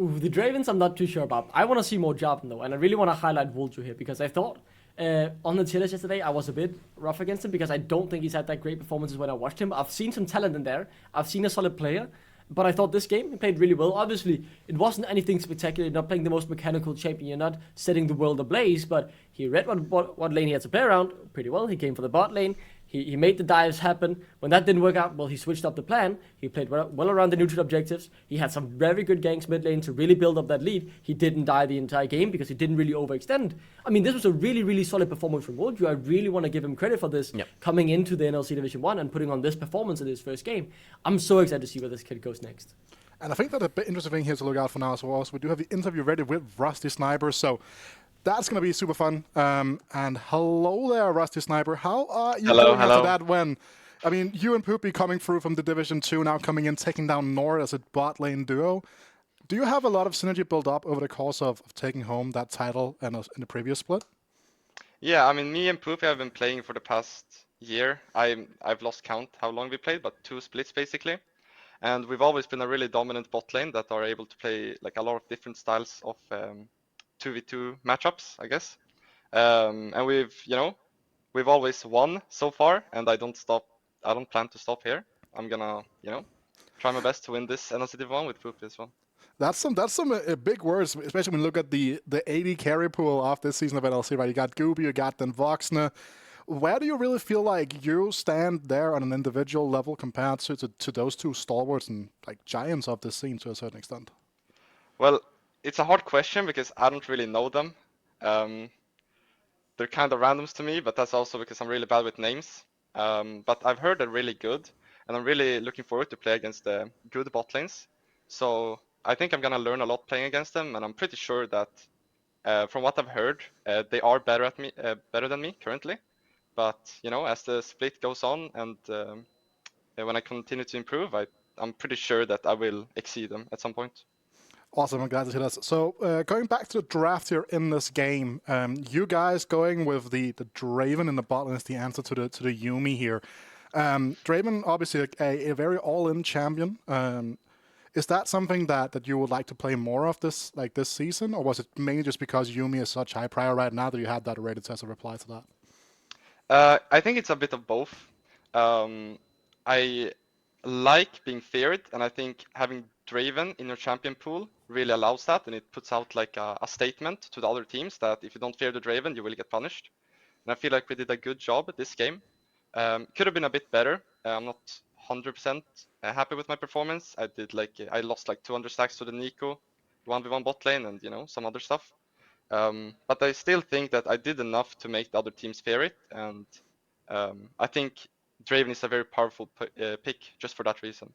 Ooh, the Dravens I'm not too sure about. I want to see more Jarvan though, and I really want to highlight Vulture here because I thought on the tier list yesterday I was a bit rough against him because I don't think he's had that great performances when I watched him. I've seen some talent in there. I've seen a solid player, but I thought this game he played really well. Obviously, it wasn't anything spectacular. You're not playing the most mechanical champion. You're not setting the world ablaze, but he read what lane he had to play around pretty well. He came for the bot lane. He made the dives happen. When that didn't work out, well, he switched up the plan. He played well around the neutral objectives. He had some very good ganks mid lane to really build up that lead. He didn't die the entire game because he didn't really overextend. I mean, this was a really, really solid performance from Wolju. I really want to give him credit for this coming into the NLC Division 1 and putting on this performance in his first game. I'm so excited to see where this kid goes next. And I think that a bit interesting thing here to look out for now as well. So we do have the interview ready with Rusty Sniper. So That's going to be super fun. And hello there, Rusty Sniper. How are you Hello, doing after hello. that win? I mean, you and Poopy coming through from the Division 2, now coming in, taking down Nord as a bot lane duo. Do you have a lot of synergy built up over the course of taking home that title in the previous split? Yeah, I mean, me and Poopy have been playing for the past year. I've lost count how long we played, but 2 splits basically. And we've always been a really dominant bot lane that are able to play like a lot of different styles of 2v2 matchups, I guess. And we've always won so far, and I don't plan to stop here. I'm gonna, try my best to win this NLC Div 1 with Poopy as well. That's some big words, especially when you look at the 80 carry pool of this season of NLC, right? You got Gooby, you got then Voxna. Where do you really feel like you stand there on an individual level compared to those two stalwarts and like giants of this scene to a certain extent? Well, it's a hard question because I don't really know them. Um, they're kind of randoms to me, but that's also because I'm really bad with names. But I've heard they're really good, and I'm really looking forward to play against the good bot lanes. So I think I'm gonna learn a lot playing against them, and I'm pretty sure that from what I've heard, they are better than me currently. But as the split goes on and when I continue to improve, I'm pretty sure that I will exceed them at some point. Awesome, I'm glad to see that. So going back to the draft here in this game, you guys going with the Draven in the bot lane is the answer to the Yuumi here. Draven, obviously a very all-in champion. Is that something that you would like to play more of this season, or was it mainly just because Yuumi is such high prior right now that you had that already as a reply to that? I think it's a bit of both. I like being feared, and I think having Draven in your champion pool really allows that, and it puts out like a statement to the other teams that if you don't fear the Draven, you will get punished. And I feel like we did a good job this game. Could have been a bit better. I'm not 100% happy with my performance. I lost like 200 stacks to the Nico 1v1 bot lane and some other stuff. But I still think that I did enough to make the other teams fear it, and I think Draven is a very powerful pick just for that reason.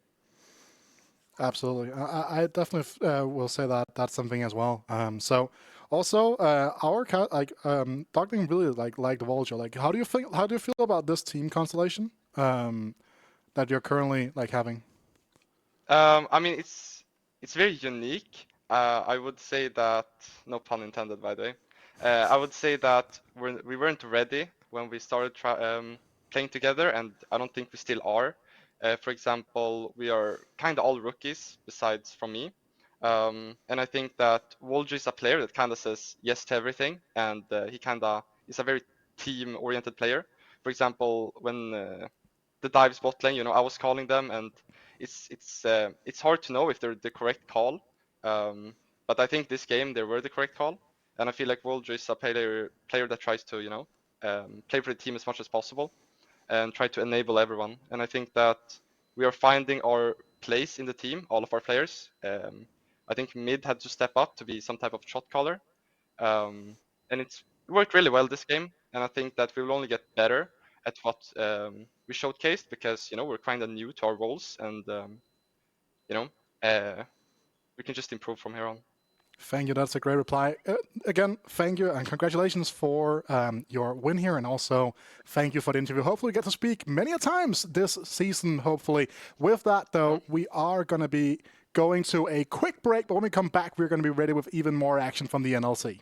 Absolutely, I definitely will say that that's something as well. So also our Doctor really like the Vulture. Like, how do you feel about this team constellation that you're currently like having? I mean, it's very unique. I would say that, no pun intended, by the way. I would say that we weren't ready when we started playing together, and I don't think we still are. For example, we are kind of all rookies, besides from me. And I think that Wolja is a player that kind of says yes to everything, and he kind of is a very team-oriented player. For example, when the dives bot lane, I was calling them, and it's hard to know if they're the correct call. But I think this game they were the correct call, and I feel like Wolja is a player that tries to play for the team as much as possible and try to enable everyone. And I think that we are finding our place in the team, all of our players. I think mid had to step up to be some type of shot caller, and it's worked really well this game. And I think that we will only get better at what we showcased because we're kind of new to our roles, and you know we can just improve from here on. Thank you. That's a great reply. Again, thank you and congratulations for your win here, and also thank you for the interview. Hopefully, we get to speak many a times this season. Hopefully, with that though, we are going to be going to a quick break. But when we come back, we're going to be ready with even more action from the NLC.